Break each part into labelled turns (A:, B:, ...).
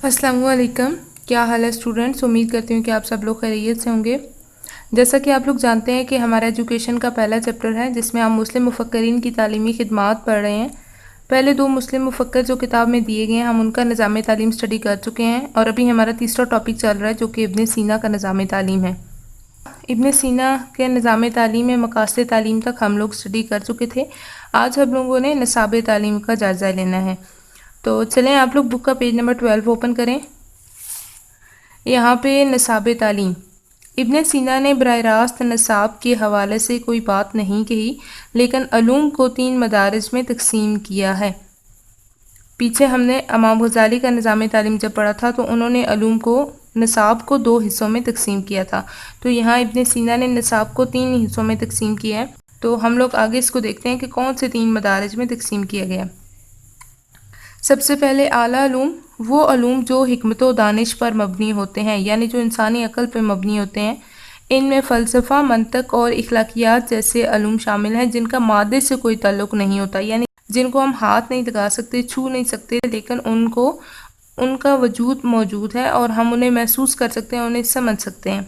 A: السلام علیکم، کیا حال ہے اسٹوڈنٹس؟ امید کرتی ہوں کہ آپ سب لوگ خیریت سے ہوں گے۔ جیسا کہ آپ لوگ جانتے ہیں کہ ہمارا ایجوکیشن کا پہلا چیپٹر ہے جس میں ہم مسلم مفکرین کی تعلیمی خدمات پڑھ رہے ہیں۔ پہلے دو مسلم مفکر جو کتاب میں دیے گئے ہیں ہم ان کا نظام تعلیم اسٹڈی کر چکے ہیں، اور ابھی ہمارا تیسرا ٹاپک چل رہا ہے جو کہ ابن سینا کا نظام تعلیم ہے۔ ابن سینا کے نظام تعلیم میں مقاصد تعلیم تک ہم لوگ اسٹڈی کر چکے تھے۔ آج ہم لوگوں نے نصاب تعلیم کا جائزہ لینا ہے، تو چلیں آپ لوگ بک کا پیج نمبر 12 اوپن کریں۔ یہاں پہ نصاب تعلیم، ابن سینا نے براہ راست نصاب کے حوالے سے کوئی بات نہیں کہی، لیکن علوم کو 3 مدارج میں تقسیم کیا ہے۔ پیچھے ہم نے امام غزالی کا نظام تعلیم جب پڑھا تھا تو انہوں نے علوم کو نصاب کو 2 حصوں میں تقسیم کیا تھا، تو یہاں ابن سینا نے نصاب کو 3 حصوں میں تقسیم کیا ہے۔ تو ہم لوگ آگے اس کو دیکھتے ہیں کہ کون سے 3 مدارج میں تقسیم کیا گیا۔ سب سے پہلے اعلیٰ علوم، وہ علوم جو حکمت و دانش پر مبنی ہوتے ہیں، یعنی جو انسانی عقل پر مبنی ہوتے ہیں۔ ان میں فلسفہ، منطق اور اخلاقیات جیسے علوم شامل ہیں جن کا مادے سے کوئی تعلق نہیں ہوتا، یعنی جن کو ہم ہاتھ نہیں لگا سکتے، چھو نہیں سکتے، لیکن ان کا وجود موجود ہے اور ہم انہیں محسوس کر سکتے ہیں، انہیں سمجھ سکتے ہیں۔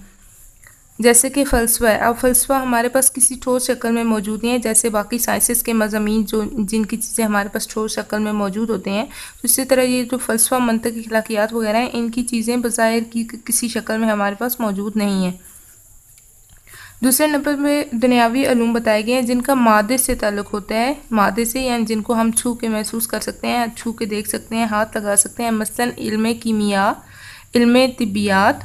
A: جیسے کہ فلسفہ ہے، اب فلسفہ ہمارے پاس کسی ٹھوس شکل میں موجود نہیں ہے جیسے باقی سائنسز کے مضامین جن کی چیزیں ہمارے پاس ٹھوس شکل میں موجود ہوتے ہیں، تو اسی طرح یہ جو فلسفہ، منطق، اخلاقیات وغیرہ ہیں، ان کی چیزیں بظاہر کی کسی شکل میں ہمارے پاس موجود نہیں ہیں۔ دوسرے نمبر میں دنیاوی علوم بتائے گئے ہیں جن کا مادے سے تعلق ہوتا ہے، مادے سے یعنی جن کو ہم چھو کے محسوس کر سکتے ہیں، چھو کے دیکھ سکتے ہیں، ہاتھ لگا سکتے ہیں، مثلاً علم کیمیا، علم طبیعیات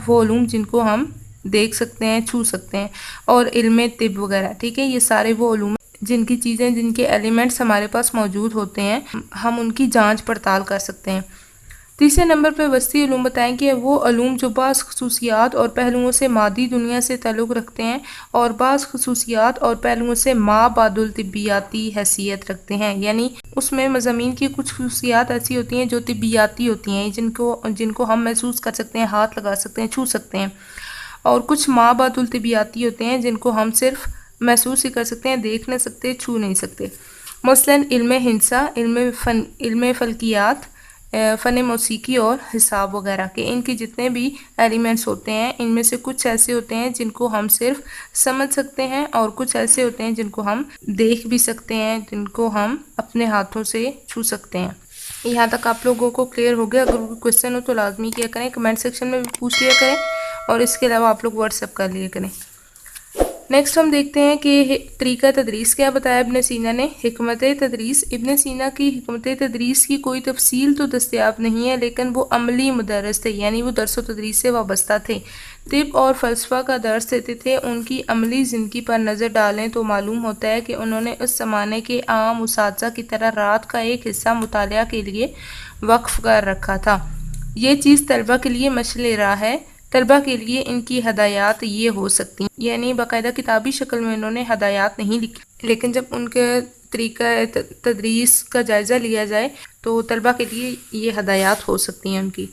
A: وہ علوم جن کو ہم دیکھ سکتے ہیں، چھو سکتے ہیں، اور علم طب وغیرہ، ٹھیک ہے، یہ سارے وہ علوم ہیں جن کی چیزیں، جن کے ایلیمنٹس ہمارے پاس موجود ہوتے ہیں، ہم ان کی جانچ پڑتال کر سکتے ہیں۔ تیسرے نمبر پہ وسطی علوم بتائیں کہ وہ علوم جو بعض خصوصیات اور پہلوؤں سے مادی دنیا سے تعلق رکھتے ہیں اور بعض خصوصیات اور پہلوؤں سے ما بعد الطبیعاتی حیثیت رکھتے ہیں، یعنی اس میں مضامین کی کچھ خصوصیات ایسی ہوتی ہیں جو طبیعیاتی ہوتی ہیں، جن کو ہم محسوس کر سکتے ہیں، ہاتھ لگا سکتے ہیں، چھو سکتے ہیں، اور کچھ ما بعد الطبیعاتی ہوتے ہیں جن کو ہم صرف محسوس ہی کر سکتے ہیں، دیکھ نہیں سکتے، چھو نہیں سکتے۔ مثلاً علم ہندسہ، علم فلکیات، فن موسیقی اور حساب وغیرہ کے ان کے جتنے بھی ایلیمنٹس ہوتے ہیں، ان میں سے کچھ ایسے ہوتے ہیں جن کو ہم صرف سمجھ سکتے ہیں، اور کچھ ایسے ہوتے ہیں جن کو ہم دیکھ بھی سکتے ہیں، جن کو ہم اپنے ہاتھوں سے چھو سکتے ہیں۔ یہاں تک آپ لوگوں کو کلیئر ہو گیا؟ اگر کوئی کویسچن ہو تو لازمی کیا کریں، کمنٹ سیکشن میں بھی پوچھ لیا کریں، اور اس کے علاوہ آپ لوگ واٹس ایپ کر لیا کریں۔ نیکسٹ ہم دیکھتے ہیں کہ طریقہ تدریس کیا بتایا ابن سینا نے۔ حکمت تدریس، ابن سینا کی حکمت تدریس کی کوئی تفصیل تو دستیاب نہیں ہے، لیکن وہ عملی مدرس تھے، یعنی وہ درس و تدریس سے وابستہ تھے، طب اور فلسفہ کا درس دیتے تھے۔ ان کی عملی زندگی پر نظر ڈالیں تو معلوم ہوتا ہے کہ انہوں نے اس زمانے کے عام اساتذہ کی طرح رات کا ایک حصہ مطالعہ کے لیے وقف کر رکھا تھا۔ یہ چیز طلبہ کے لیے مشعل راہ ہے۔ طلبہ کے لیے ان کی ہدایات یہ ہو سکتی ہیں، یعنی باقاعدہ کتابی شکل میں انہوں نے ہدایات نہیں لکھی، لیکن جب ان کے طریقہ تدریس کا جائزہ لیا جائے تو طلبہ کے لیے یہ ہدایات ہو سکتی ہیں ان کی۔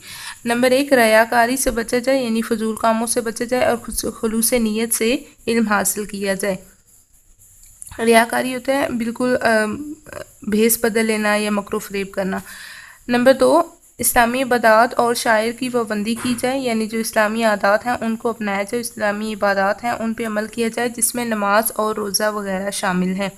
A: نمبر 1، ریاکاری سے بچا جائے، یعنی فضول کاموں سے بچا جائے اور خلوص نیت سے علم حاصل کیا جائے۔ ریاکاری ہوتا ہے بالکل بھیس بدل لینا یا مکر و فریب کرنا۔ نمبر 2، اسلامی عبادات اور شاعر کی پابندی کی جائے، یعنی جو اسلامی عادات ہیں ان کو اپنایا جائے، اسلامی عبادات ہیں ان پہ عمل کیا جائے، جس میں نماز اور روزہ وغیرہ شامل ہیں۔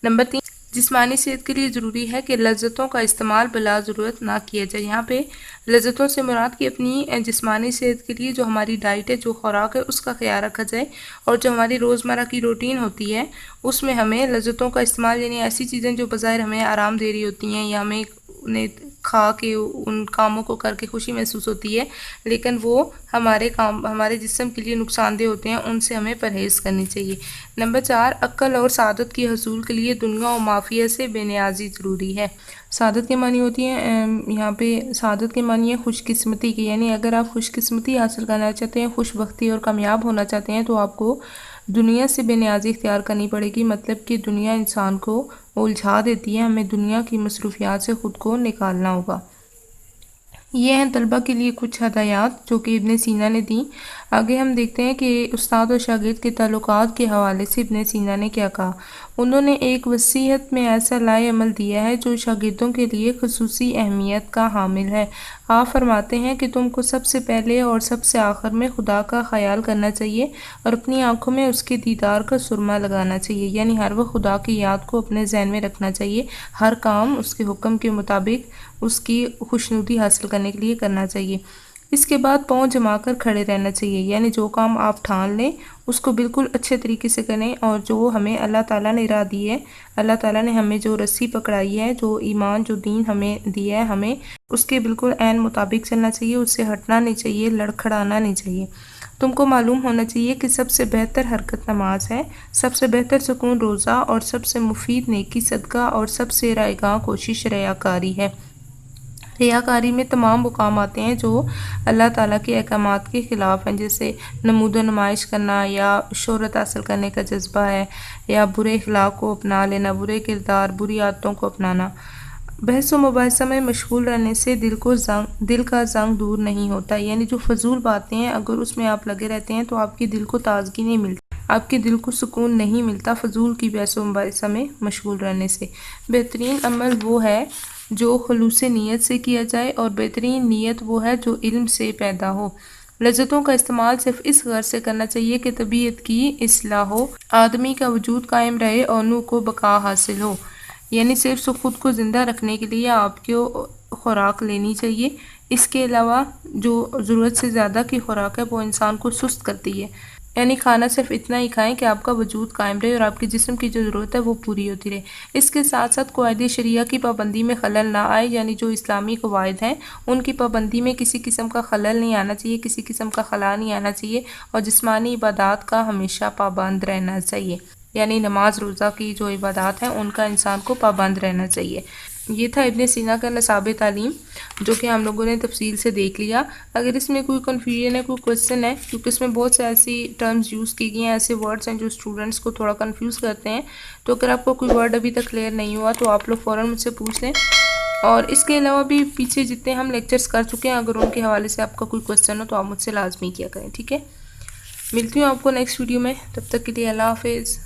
A: نمبر 3، جسمانی صحت کے لیے ضروری ہے کہ لذتوں کا استعمال بلا ضرورت نہ کیا جائے۔ یہاں پہ لذتوں سے مراد کی اپنی جسمانی صحت کے لیے جو ہماری ڈائٹ ہے، جو خوراک ہے، اس کا خیال رکھا جائے، اور جو ہماری روزمرہ کی روٹین ہوتی ہے اس میں ہمیں لذتوں کا استعمال، یعنی ایسی چیزیں جو بظاہر ہمیں آرام دے رہی ہوتی ہیں یا ہمیں انہیں کھا کے ان کاموں کو کر کے خوشی محسوس ہوتی ہے، لیکن وہ ہمارے جسم کے لیے نقصان دہ ہوتے ہیں، ان سے ہمیں پرہیز کرنی چاہیے۔ نمبر 4، عقل اور سعادت کے حصول کے لیے دنیا و مافیہ سے بے نیازی ضروری ہے۔ سعادت کے معنی ہوتی ہیں، یہاں پہ سعادت کے معنی ہے خوش قسمتی کی، یعنی اگر آپ خوش قسمتی حاصل کرنا چاہتے ہیں، خوش بختی اور کامیاب ہونا چاہتے ہیں تو آپ کو دنیا سے بے نیازی اختیار کرنی پڑے گی، مطلب کہ دنیا انسان کو الجھا دیتی ہے، ہمیں دنیا کی مصروفیات سے خود کو نکالنا ہوگا۔ یہ ہیں طلبہ کے لیے کچھ ہدایات جو کہ ابن سینا نے دیں۔ آگے ہم دیکھتے ہیں کہ استاد اور شاگرد کے تعلقات کے حوالے سے ابن سینا نے کیا کہا۔ انہوں نے ایک وصیت میں ایسا لائے عمل دیا ہے جو شاگردوں کے لیے خصوصی اہمیت کا حامل ہے۔ آپ فرماتے ہیں کہ تم کو سب سے پہلے اور سب سے آخر میں خدا کا خیال کرنا چاہیے اور اپنی آنکھوں میں اس کے دیدار کا سرما لگانا چاہیے، یعنی ہر وقت خدا کی یاد کو اپنے ذہن میں رکھنا چاہیے، ہر کام اس کے حکم کے مطابق اس کی خوشنودی حاصل کرنے کے لیے کرنا چاہیے۔ اس کے بعد پاؤں جما کر کھڑے رہنا چاہیے، یعنی جو کام آپ ٹھان لیں اس کو بالکل اچھے طریقے سے کریں، اور جو ہمیں اللہ تعالیٰ نے راہ دی ہے، اللہ تعالیٰ نے ہمیں جو رسی پکڑائی ہے، جو ایمان جو دین ہمیں دیا ہے، ہمیں اس کے بالکل عین مطابق چلنا چاہیے، اس سے ہٹنا نہیں چاہیے، لڑکھڑانا نہیں چاہیے۔ تم کو معلوم ہونا چاہیے کہ سب سے بہتر حرکت نماز ہے، سب سے بہتر سکون روزہ، اور سب سے مفید نیکی صدقہ، اور سب سے رائگاں کوشش ریاکاری ہے۔ ریاکاری میں تمام وہ کام آتے ہیں جو اللہ تعالیٰ کے احکامات کے خلاف ہیں، جیسے نمود و نمائش کرنا، یا شہرت حاصل کرنے کا جذبہ ہے، یا برے اخلاق کو اپنا لینا، برے کردار، بری عادتوں کو اپنانا۔ بحث و مباحثہ میں مشغول رہنے سے دل کا زنگ دور نہیں ہوتا، یعنی جو فضول باتیں ہیں اگر اس میں آپ لگے رہتے ہیں تو آپ کے دل کو تازگی نہیں ملتی، آپ کے دل کو سکون نہیں ملتا فضول کی بحث و مباحثہ میں مشغول رہنے سے۔ بہترین عمل وہ ہے جو خلوص نیت سے کیا جائے، اور بہترین نیت وہ ہے جو علم سے پیدا ہو۔ لذتوں کا استعمال صرف اس غرض سے کرنا چاہیے کہ طبیعت کی اصلاح ہو، آدمی کا وجود قائم رہے اور نوح کو بقا حاصل ہو، یعنی صرف خود کو زندہ رکھنے کے لیے آپ کو خوراک لینی چاہیے۔ اس کے علاوہ جو ضرورت سے زیادہ کی خوراک ہے وہ انسان کو سست کرتی ہے، یعنی کھانا صرف اتنا ہی کھائیں کہ آپ کا وجود قائم رہے اور آپ کے جسم کی جو ضرورت ہے وہ پوری ہوتی رہے۔ اس کے ساتھ ساتھ قواعد شریعہ کی پابندی میں خلل نہ آئے، یعنی جو اسلامی قواعد ہیں ان کی پابندی میں کسی قسم کا خلل نہیں آنا چاہیے، کسی قسم کا خلا نہیں آنا چاہیے، اور جسمانی عبادات کا ہمیشہ پابند رہنا چاہیے، یعنی نماز روزہ کی جو عبادات ہیں ان کا انسان کو پابند رہنا چاہیے۔ یہ تھا ابن سینا کا نصاب تعلیم، جو کہ ہم لوگوں نے تفصیل سے دیکھ لیا۔ اگر اس میں کوئی کنفیوژن ہے، کوئی کوشچن ہے، کیونکہ اس میں بہت سے ایسی ٹرمز یوز کی گئی ہیں، ایسے ورڈز ہیں جو اسٹوڈنٹس کو تھوڑا کنفیوز کرتے ہیں، تو اگر آپ کو کوئی ورڈ ابھی تک کلیئر نہیں ہوا تو آپ لوگ فوراً مجھ سے پوچھ لیں۔ اور اس کے علاوہ بھی پیچھے جتنے ہم لیکچرز کر چکے ہیں، اگر ان کے حوالے سے آپ کا کوئی کوشچن ہو تو آپ مجھ سے لازمی کیا کریں، ٹھیک ہے؟ ملتی ہوں آپ کو نیکسٹ ویڈیو میں، تب تک کے لیے اللہ حافظ۔